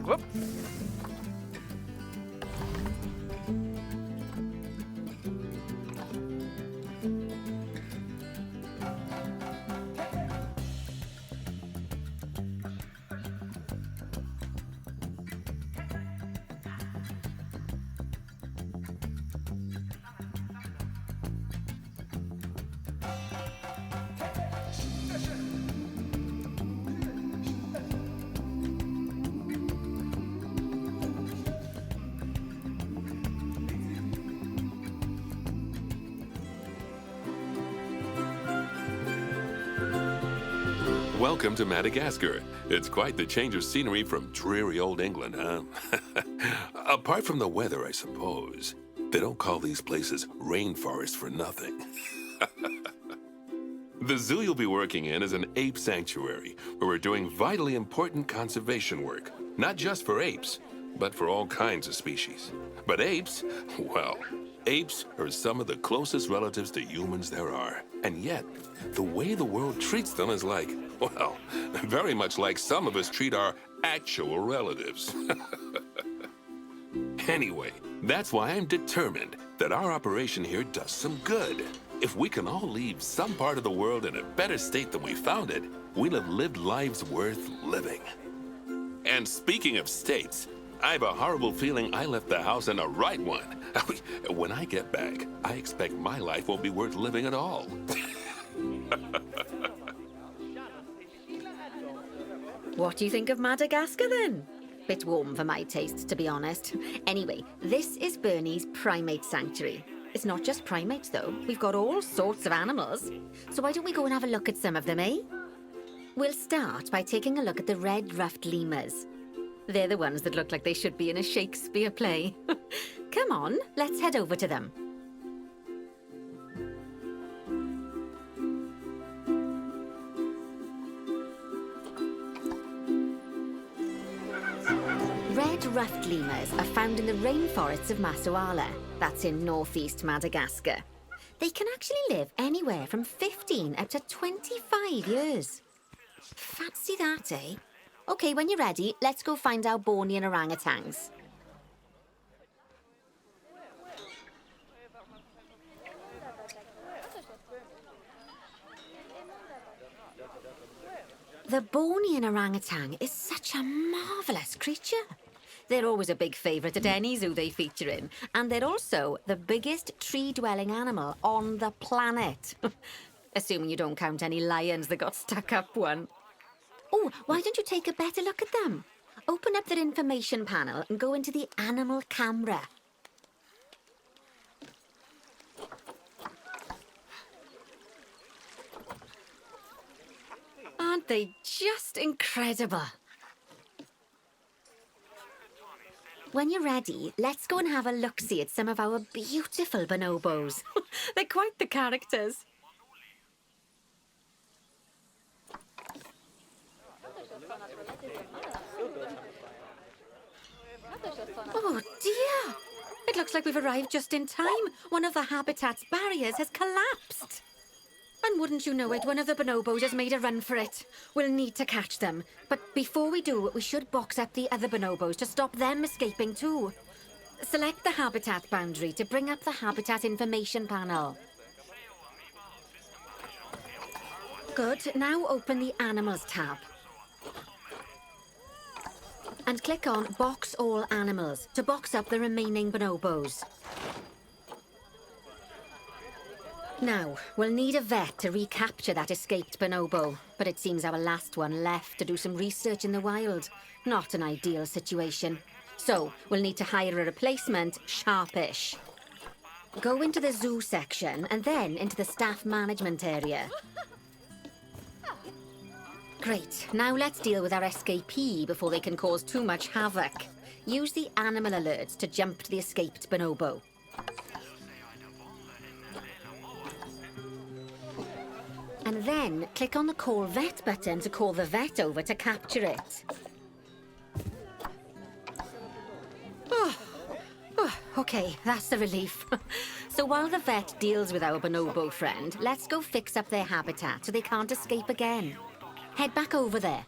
Whoop. Welcome to Madagascar. It's quite the change of scenery from dreary old England, huh? Apart from the weather, I suppose. They don't call these places rainforests for nothing. The zoo you'll be working in is an ape sanctuary, where we're doing vitally important conservation work. Not just for apes, but for all kinds of species. But apes, well, apes are some of the closest relatives to humans there are. And yet, the way the world treats them is like, well, very much like some of us treat our actual relatives. Anyway, that's why I'm determined that our operation here does some good. If we can all leave some part of the world in a better state than we found it, we'll have lived lives worth living. And speaking of states, I have a horrible feeling I left the house in the right one. When I get back, I expect my life won't be worth living at all. What do you think of Madagascar, then? Bit warm for my taste, to be honest. Anyway, this is Bernie's primate sanctuary. It's not just primates, though. We've got all sorts of animals. So why don't we go and have a look at some of them, eh? We'll start by taking a look at the red-ruffed lemurs. They're the ones that look like they should be in a Shakespeare play. Come on, let's head over to them. Red-ruffed lemurs are found in the rainforests of Masoala. That's in northeast Madagascar. They can actually live anywhere from 15 up to 25 years. Fancy that, eh? Okay, when you're ready, let's go find our Bornean orangutans. The Bornean orangutan is such a marvellous creature. They're always a big favourite at any zoo they feature in, and they're also the biggest tree-dwelling animal on the planet. Assuming you don't count any lions that got stuck up one. Oh, why don't you take a better look at them? Open up their information panel and go into the animal camera. Aren't they just incredible? When you're ready, let's go and have a look-see at some of our beautiful bonobos. They're quite the characters. Oh dear! It looks like we've arrived just in time. One of the habitat's barriers has collapsed. And wouldn't you know it, one of the bonobos has made a run for it. We'll need to catch them. But before we do, we should box up the other bonobos to stop them escaping too. Select the habitat boundary to bring up the habitat information panel. Good, now open the Animals tab. And click on Box All Animals to box up the remaining bonobos. Now, we'll need a vet to recapture that escaped bonobo, but it seems our last one left to do some research in the wild. Not an ideal situation. So, we'll need to hire a replacement, sharpish. Go into the zoo section and then into the staff management area. Great, now let's deal with our escapee before they can cause too much havoc. Use the animal alerts to jump to the escaped bonobo. And then click on the Call Vet button to call the vet over to capture it. Okay, that's a relief. So while the vet deals with our bonobo friend, let's go fix up their habitat so they can't escape again. Head back over there.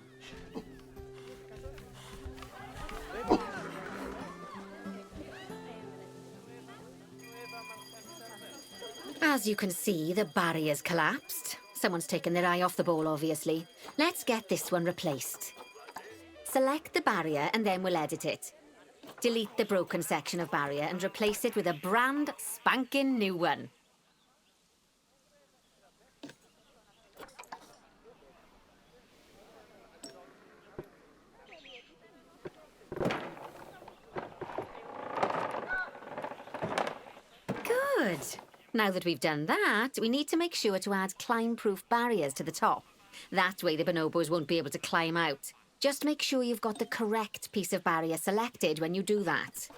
As you can see, the barrier's collapsed. Someone's taken their eye off the ball, obviously. Let's get this one replaced. Select the barrier and then we'll edit it. Delete the broken section of barrier and replace it with a brand spanking new one. Good. Now that we've done that, we need to make sure to add climb-proof barriers to the top. That way the bonobos won't be able to climb out. Just make sure you've got the correct piece of barrier selected when you do that.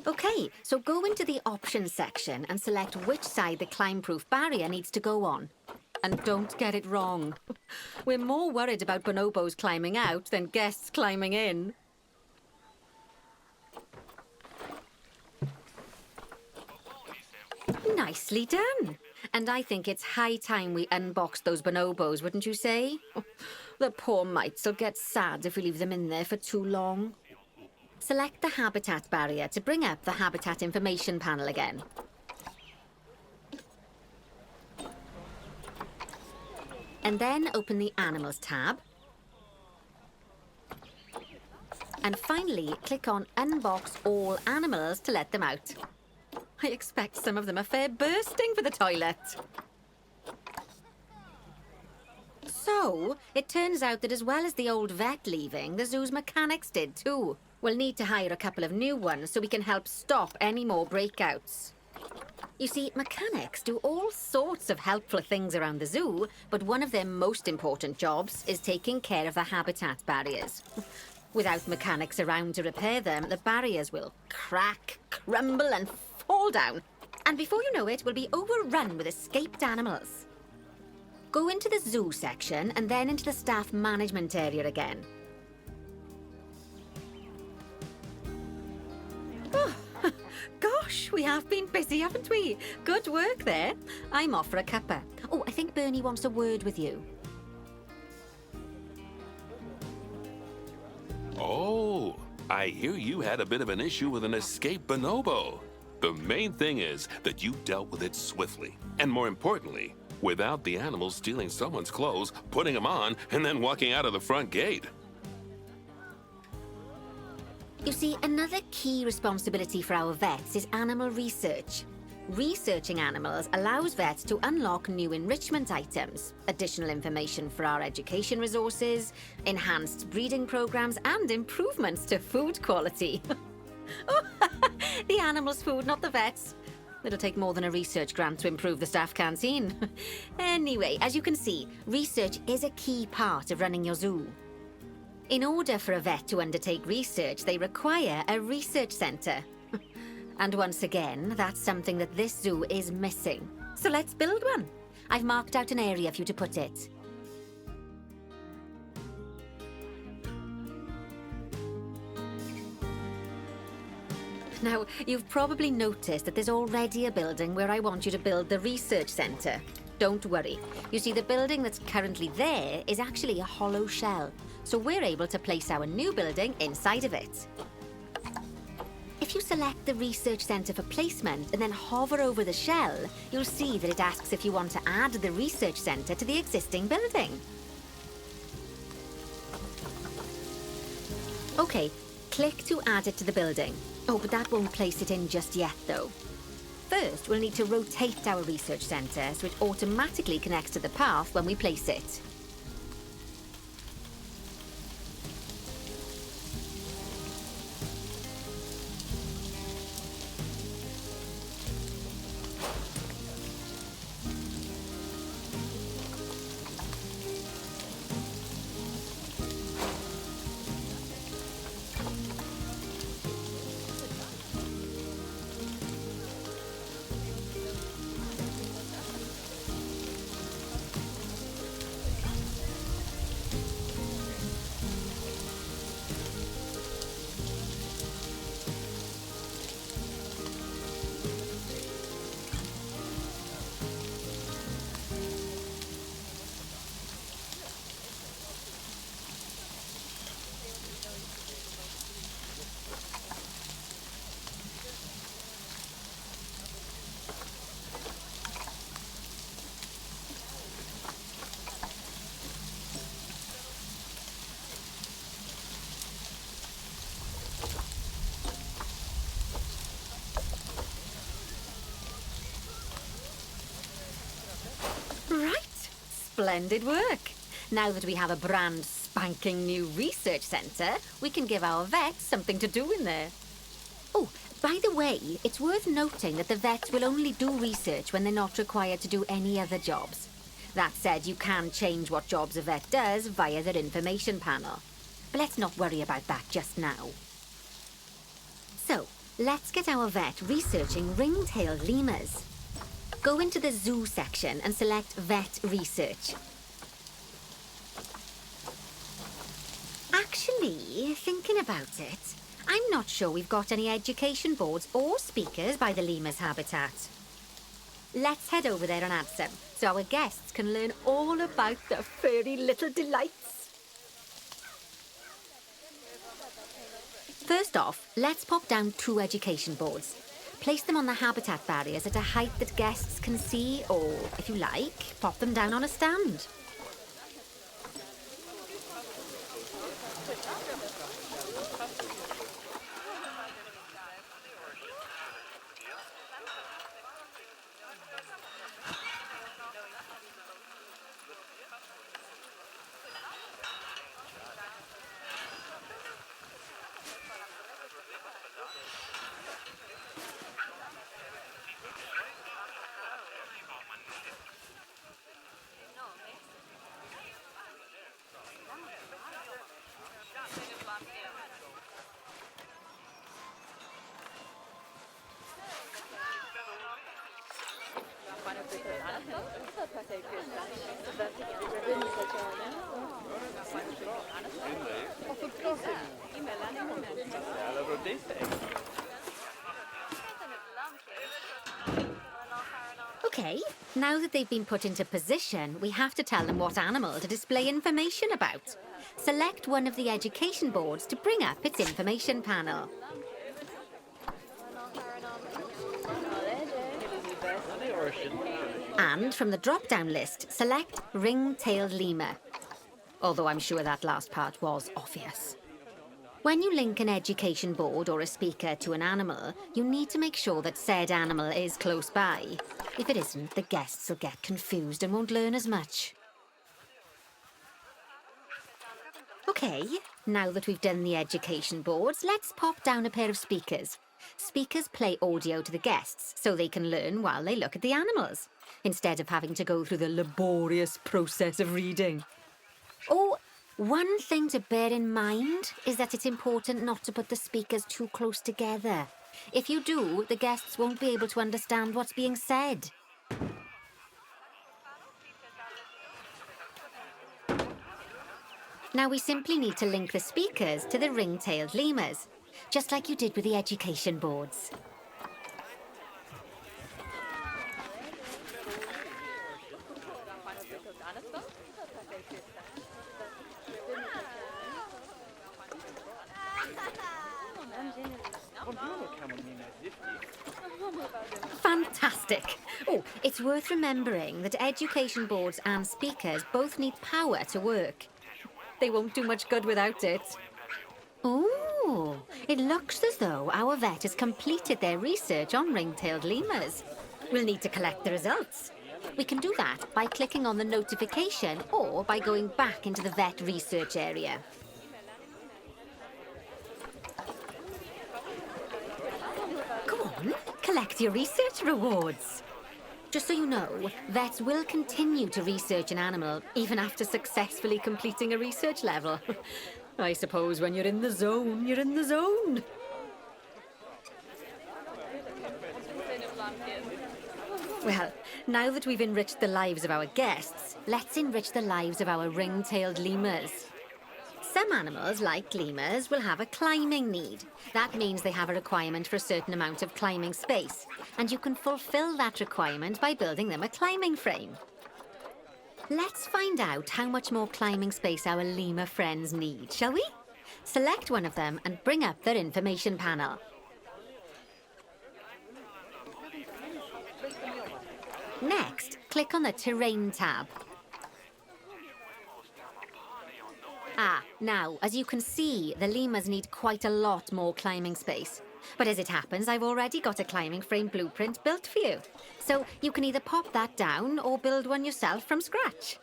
Okay, so go into the options section and select which side the climb-proof barrier needs to go on. And don't get it wrong. We're more worried about bonobos climbing out than guests climbing in. Nicely done. And I think it's high time we unboxed those bonobos, wouldn't you say? The poor mites will get sad if we leave them in there for too long. Select the habitat barrier to bring up the habitat information panel again. And then open the Animals tab. And finally, click on Unbox All Animals to let them out. I expect some of them are fair bursting for the toilet. So, it turns out that as well as the old vet leaving, the zoo's mechanics did too. We'll need to hire a couple of new ones so we can help stop any more breakouts. You see, mechanics do all sorts of helpful things around the zoo, but one of their most important jobs is taking care of the habitat barriers. Without mechanics around to repair them, the barriers will crack, crumble and fall down. And before you know it, we'll be overrun with escaped animals. Go into the zoo section and then into the staff management area again. Oh, gosh, we have been busy, haven't we? Good work there. I'm off for a cuppa. Oh, I think Bernie wants a word with you. Oh, I hear you had a bit of an issue with an escaped bonobo. The main thing is that you dealt with it swiftly. And more importantly, without the animals stealing someone's clothes, putting them on, and then walking out of the front gate. You see, another key responsibility for our vets is animal research. Researching animals allows vets to unlock new enrichment items, additional information for our education resources, enhanced breeding programs, and improvements to food quality. Oh, the animals' food, not the vets. It'll take more than a research grant to improve the staff canteen. Anyway, as you can see, research is a key part of running your zoo. In order for a vet to undertake research, they require a research centre. And once again, that's something that this zoo is missing. So let's build one. I've marked out an area for you to put it. Now, you've probably noticed that there's already a building where I want you to build the research centre. Don't worry. You see, the building that's currently there is actually a hollow shell, so we're able to place our new building inside of it. If you select the research centre for placement and then hover over the shell, you'll see that it asks if you want to add the research centre to the existing building. Okay, click to add it to the building. Oh, but that won't place it in just yet, though. First, we'll need to rotate our research centre so it automatically connects to the path when we place it. splendid work. Now that we have a brand spanking new research centre, we can give our vets something to do in there. Oh, by the way, it's worth noting that the vets will only do research when they're not required to do any other jobs. That said, you can change what jobs a vet does via their information panel. But let's not worry about that just now. So, let's get our vet researching ring-tailed lemurs. Go into the zoo section and select Vet Research. Actually, thinking about it, I'm not sure we've got any education boards or speakers by the lemur's habitat. Let's head over there and add some, so our guests can learn all about the furry little delights. First off, let's pop down 2 education boards. Place them on the habitat barriers at a height that guests can see, or, if you like, pop them down on a stand. Okay, now that they've been put into position, we have to tell them what animal to display information about. Select one of the education boards to bring up its information panel. And from the drop-down list, select ring-tailed lemur. Although I'm sure that last part was obvious. When you link an education board or a speaker to an animal, you need to make sure that said animal is close by. If it isn't, the guests will get confused and won't learn as much. Okay, now that we've done the education boards, let's pop down a pair of speakers. Speakers play audio to the guests so they can learn while they look at the animals, instead of having to go through the laborious process of reading. Oh, one thing to bear in mind is that it's important not to put the speakers too close together. If you do, the guests won't be able to understand what's being said. Now we simply need to link the speakers to the ring-tailed lemurs, just like you did with the education boards. Fantastic! Oh, it's worth remembering that education boards and speakers both need power to work. They won't do much good without it. Oh, it looks as though our vet has completed their research on ring-tailed lemurs. We'll need to collect the results. We can do that by clicking on the notification or by going back into the vet research area. Come on, collect your research rewards. Just so you know, vets will continue to research an animal even after successfully completing a research level. I suppose when you're in the zone, you're in the zone. Well, now that we've enriched the lives of our guests, let's enrich the lives of our ring-tailed lemurs. Some animals, like lemurs, will have a climbing need. That means they have a requirement for a certain amount of climbing space, and you can fulfill that requirement by building them a climbing frame. Let's find out how much more climbing space our lemur friends need, shall we? Select one of them and bring up their information panel. Next, click on the Terrain tab. Now, as you can see, the lemurs need quite a lot more climbing space. But as it happens, I've already got a climbing frame blueprint built for you. So you can either pop that down or build one yourself from scratch.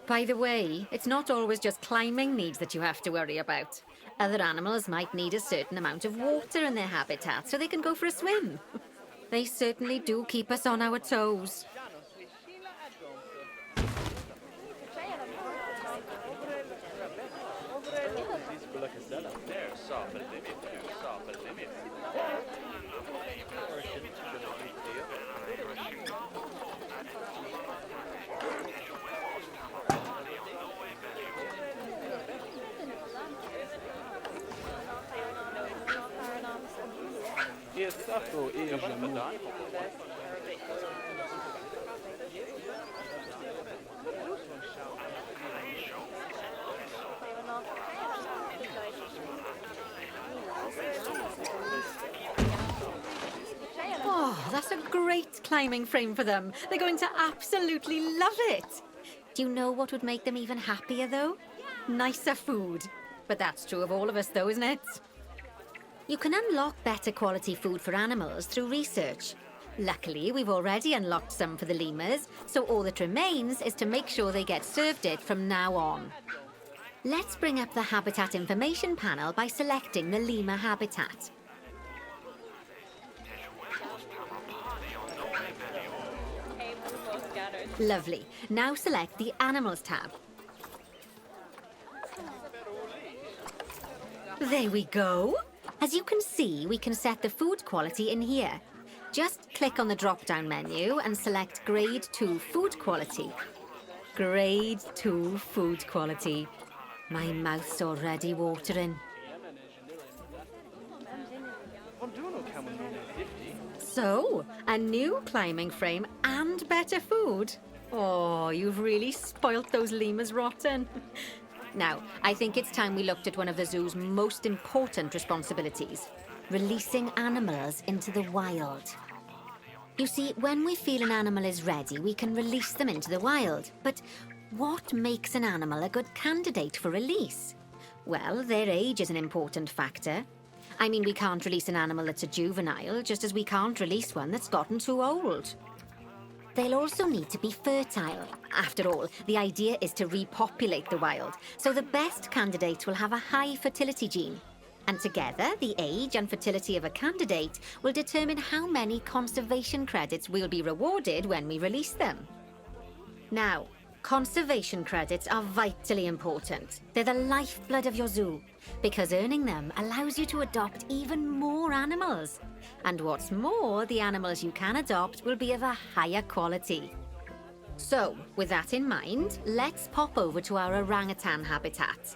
By the way, it's not always just climbing needs that you have to worry about. Other animals might need a certain amount of water in their habitat so they can go for a swim. They certainly do keep us on our toes. Oh, that's a great climbing frame for them. They're going to absolutely love it. Do you know what would make them even happier, though? Nicer food. But that's true of all of us, though, isn't it? You can unlock better quality food for animals through research. Luckily, we've already unlocked some for the lemurs, so all that remains is to make sure they get served it from now on. Let's bring up the habitat information panel by selecting the lemur habitat. Lovely. Now select the Animals tab. There we go. As you can see, we can set the food quality in here. Just click on the drop-down menu and select Grade 2 Food Quality. Grade 2 Food Quality. My mouth's already watering. So, a new climbing frame and better food. Oh, you've really spoilt those lemurs rotten. Now, I think it's time we looked at one of the zoo's most important responsibilities, releasing animals into the wild. You see, when we feel an animal is ready, we can release them into the wild. But what makes an animal a good candidate for release? Well, their age is an important factor. I mean, we can't release an animal that's a juvenile, just as we can't release one that's gotten too old. They'll also need to be fertile. After all, the idea is to repopulate the wild, so the best candidate will have a high fertility gene. And together, the age and fertility of a candidate will determine how many conservation credits we'll be rewarded when we release them. Now, conservation credits are vitally important. They're the lifeblood of your zoo, because earning them allows you to adopt even more animals. And what's more, the animals you can adopt will be of a higher quality. So, with that in mind, let's pop over to our orangutan habitat.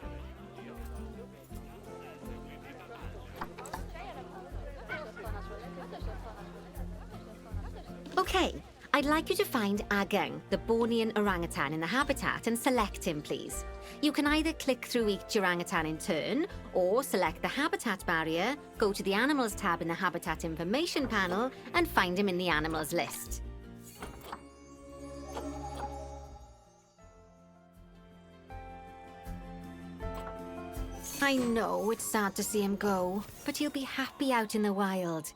Okay, I'd like you to find Agang, the Bornean orangutan in the habitat, and select him, please. You can either click through each orangutan in turn, or select the habitat barrier, go to the Animals tab in the Habitat Information panel, and find him in the Animals list. I know it's sad to see him go, but he'll be happy out in the wild.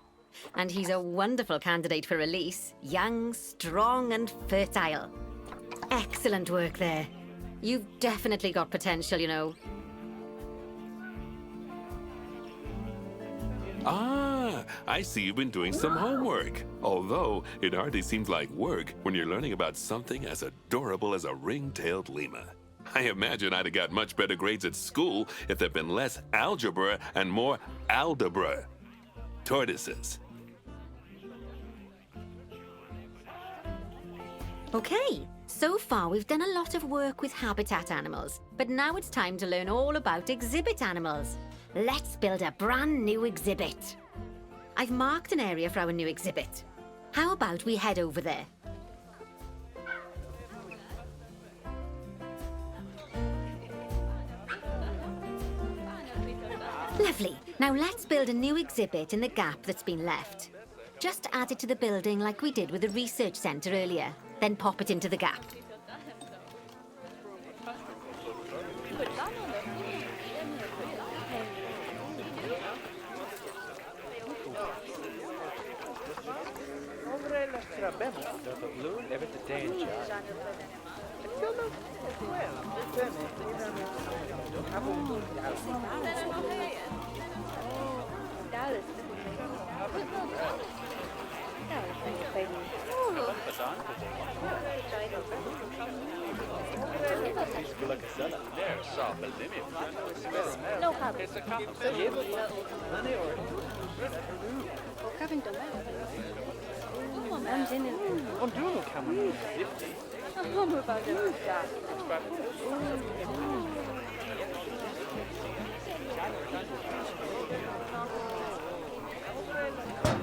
And he's a wonderful candidate for release. Young, strong, and fertile. Excellent work there. You've definitely got potential, you know. Ah, I see you've been doing some homework. Although, it hardly seems like work when you're learning about something as adorable as a ring-tailed lemur. I imagine I'd have got much better grades at school if there'd been less algebra and more aldebra. Tortoises. Okay, so far we've done a lot of work with habitat animals, but now it's time to learn all about exhibit animals. Let's build a brand new exhibit. I've marked an area for our new exhibit. How about we head over there? Lovely. Now let's build a new exhibit in the gap that's been left. Just add it to the building like we did with the research centre earlier. Then pop it into the gap.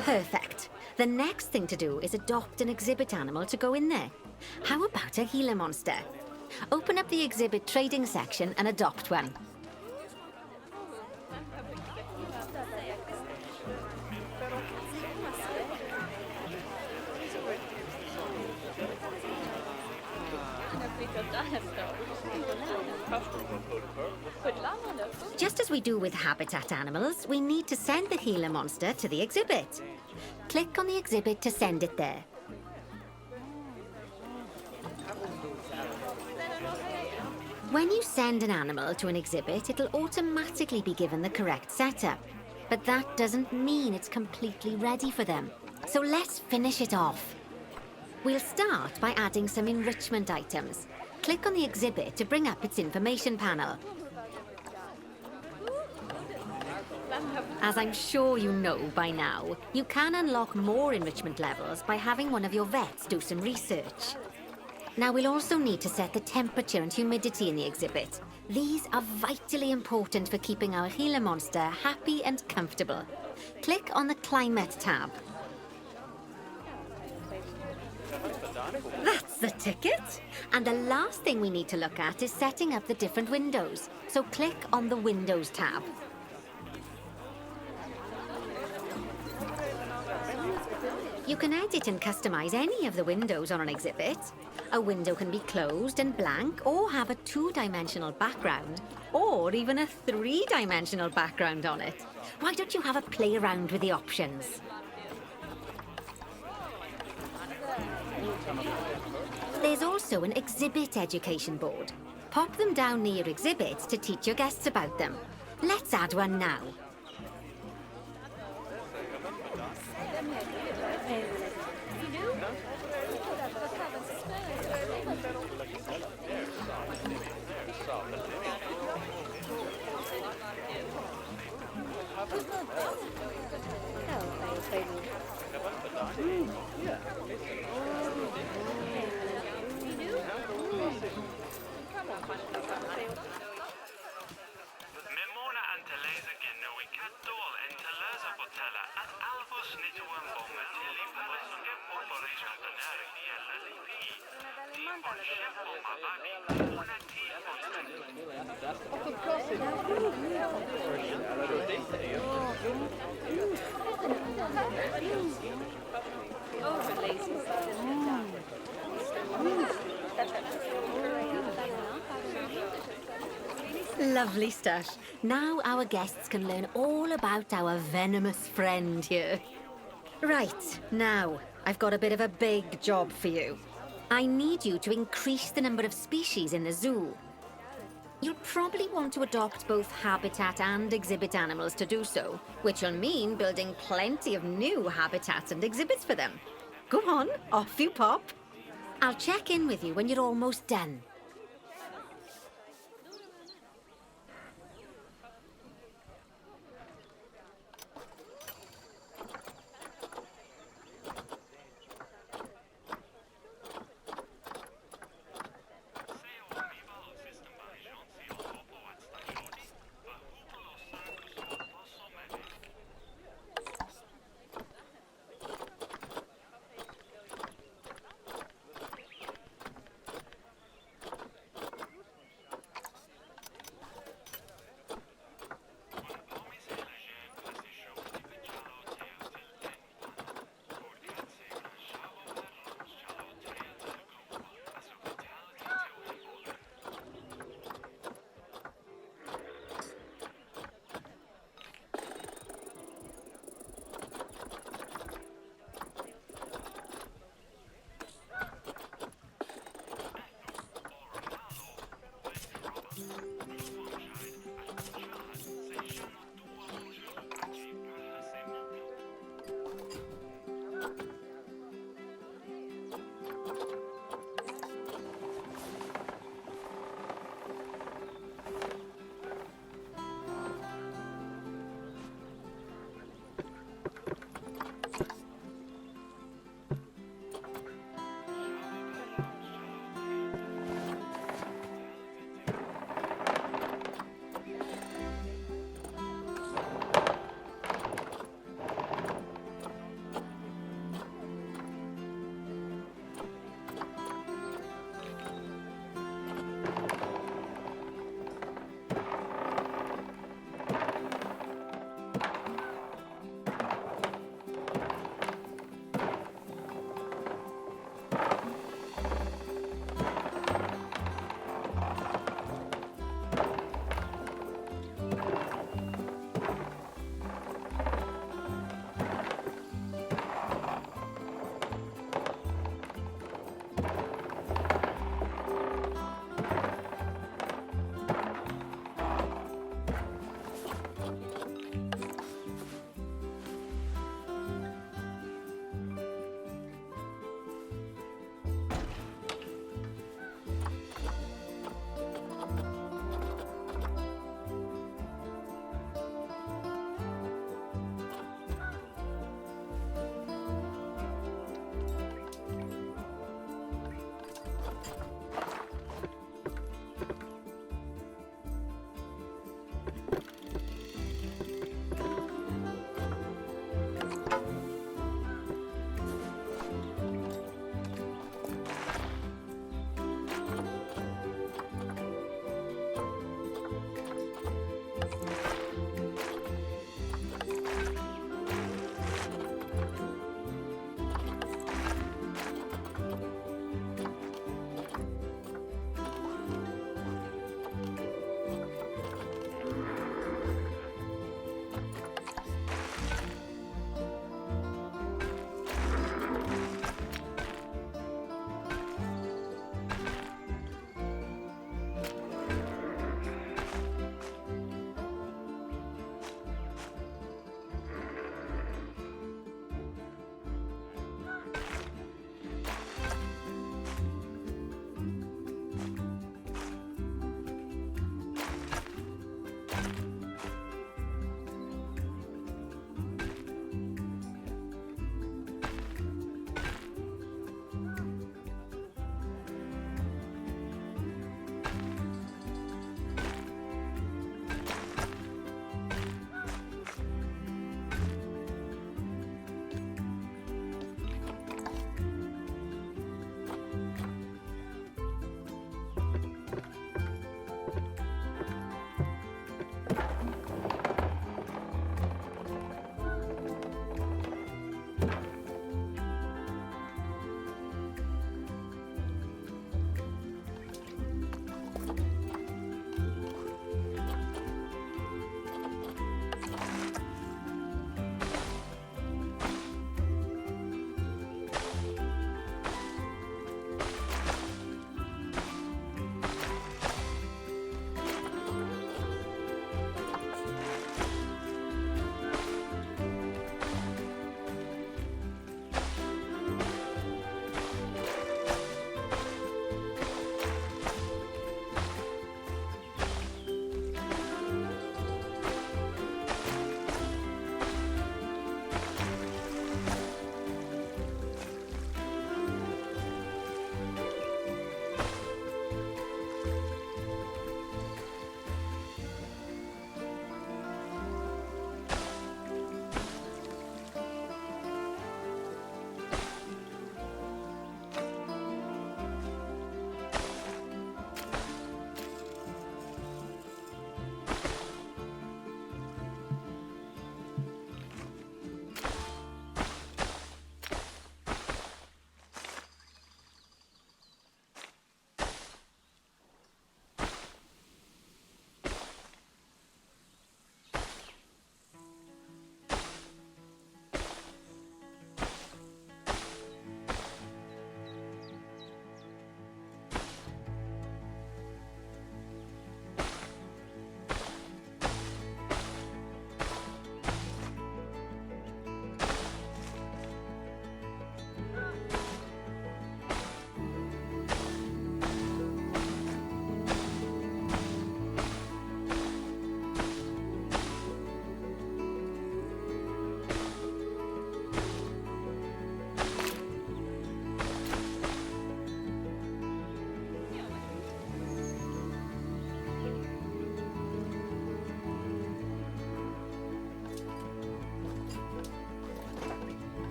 Perfect. The next thing to do is adopt an exhibit animal to go in there. How about a Gila monster? Open up the exhibit trading section and adopt one. Just as we do with habitat animals, we need to send the Gila monster to the exhibit. Click on the exhibit to send it there. When you send an animal to an exhibit, it'll automatically be given the correct setup. But that doesn't mean it's completely ready for them. So let's finish it off. We'll start by adding some enrichment items. Click on the exhibit to bring up its information panel. As I'm sure you know by now, you can unlock more enrichment levels by having one of your vets do some research. Now we'll also need to set the temperature and humidity in the exhibit. These are vitally important for keeping our Gila monster happy and comfortable. Click on the Climate tab. That's the ticket! And the last thing we need to look at is setting up the different windows. So click on the Windows tab. You can edit and customize any of the windows on an exhibit. A window can be closed and blank, or have a two-dimensional background, or even a three-dimensional background on it. Why don't you have a play around with the options? There's also an exhibit education board. Pop them down near exhibits to teach your guests about them. Let's add one now. Lovely stuff. Now our guests can learn all about our venomous friend here. Right, now, I've got a bit of a big job for you. I need you to increase the number of species in the zoo. You'll probably want to adopt both habitat and exhibit animals to do so, which will mean building plenty of new habitats and exhibits for them. Go on, off you pop. I'll check in with you when you're almost done.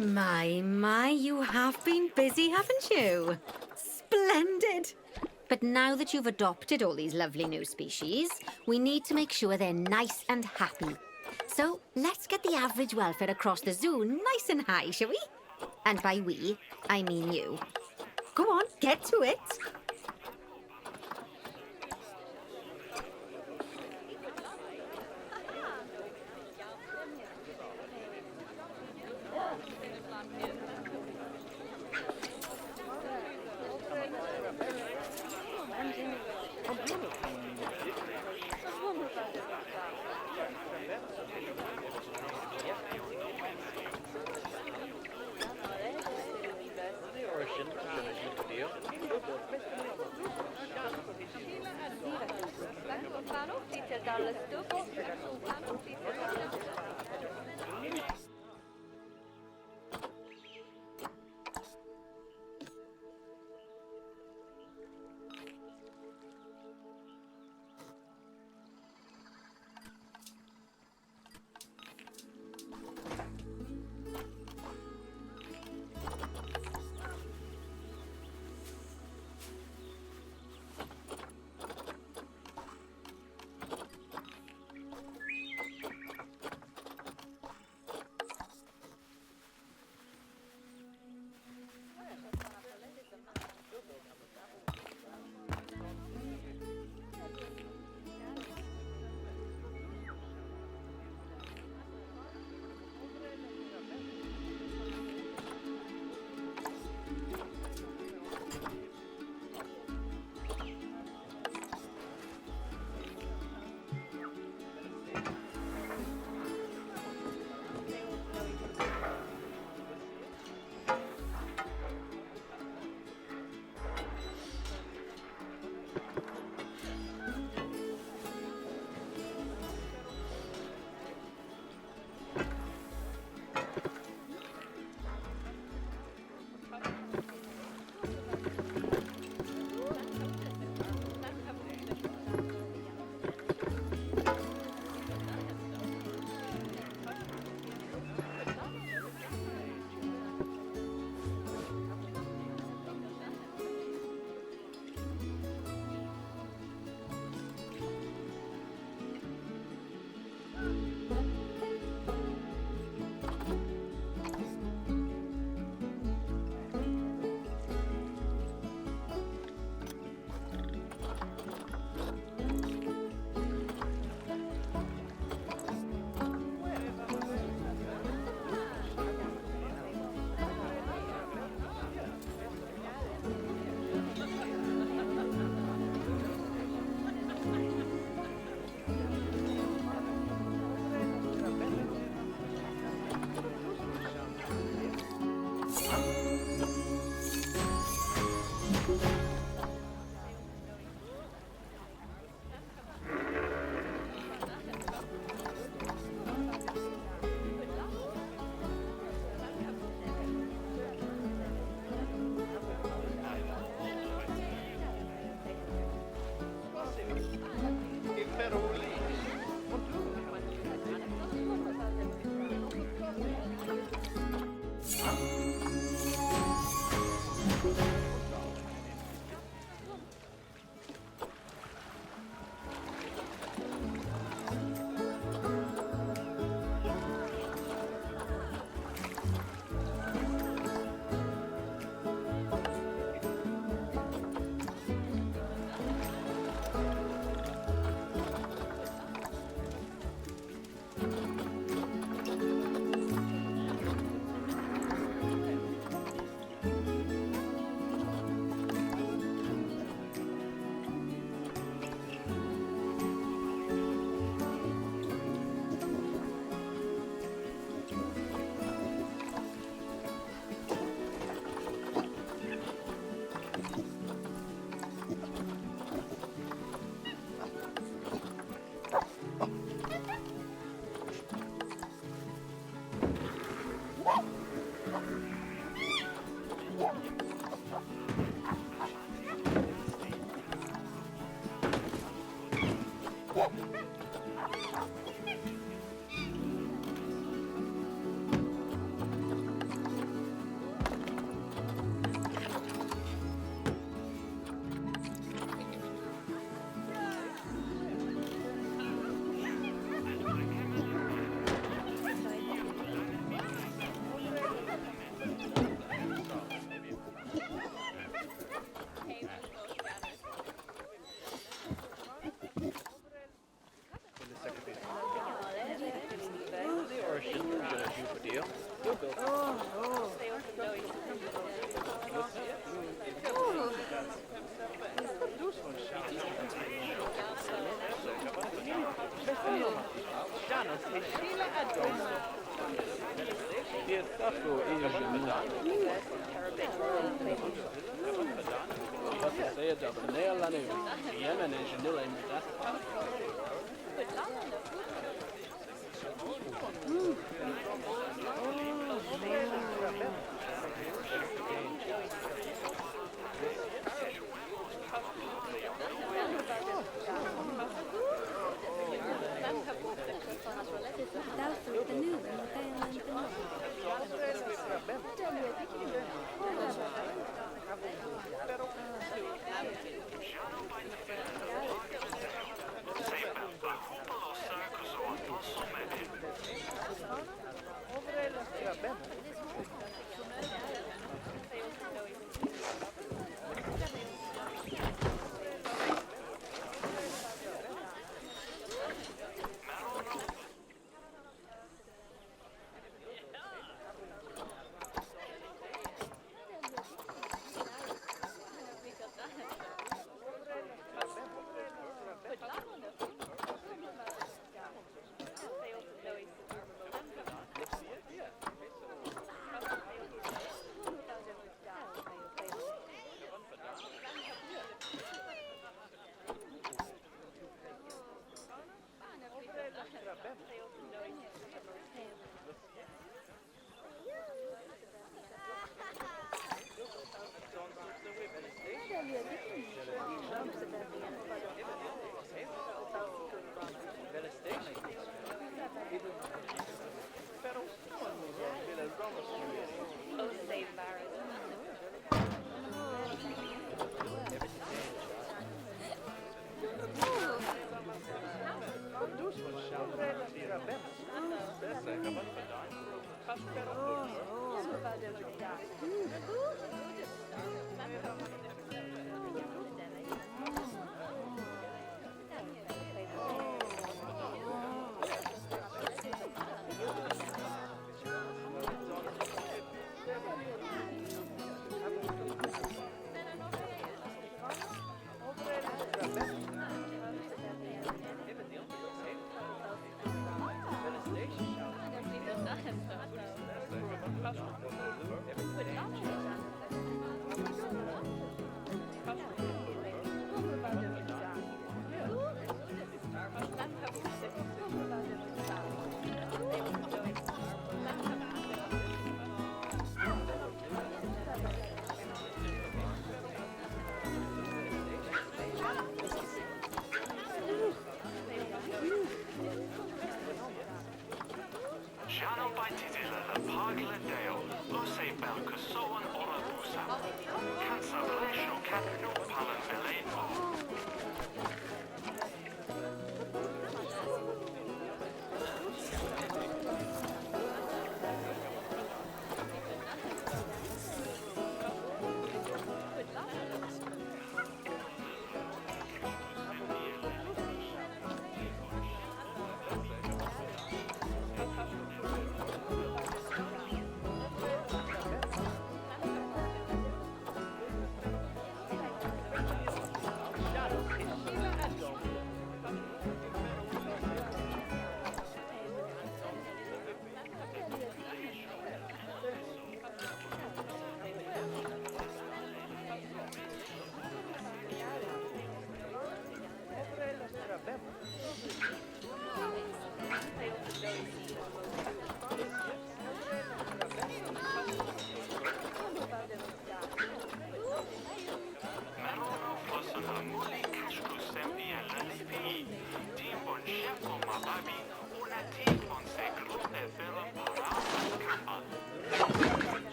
My, you have been busy, haven't you? Splendid! But now that you've adopted all these lovely new species, we need to make sure they're nice and happy. So let's get the average welfare across the zoo nice and high, shall we? And by we, I mean you. Go on, get to it.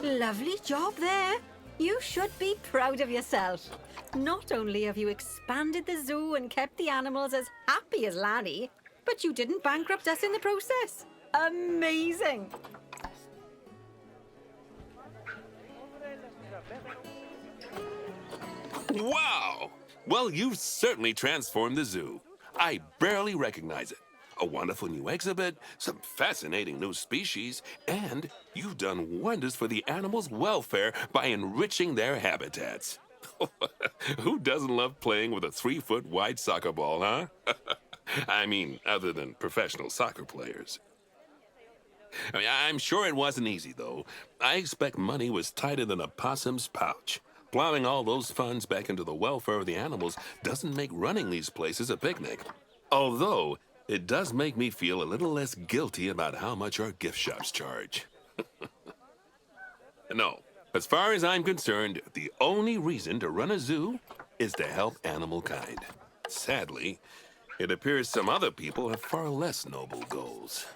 Lovely job there. You should be proud of yourself. Not only have you expanded the zoo and kept the animals as happy as Larry, but you didn't bankrupt us in the process. Amazing. Wow! Well, you've certainly transformed the zoo. I barely recognize it. A wonderful new exhibit, some fascinating new species, and you've done wonders for the animals' welfare by enriching their habitats. Who doesn't love playing with a 3-foot wide soccer ball, huh? I mean, other than professional soccer players. I'm sure it wasn't easy, though. I expect money was tighter than a possum's pouch. Plowing all those funds back into the welfare of the animals doesn't make running these places a picnic. Although, it does make me feel a little less guilty about how much our gift shops charge. No, as far as I'm concerned, the only reason to run a zoo is to help animal kind. Sadly, it appears some other people have far less noble goals.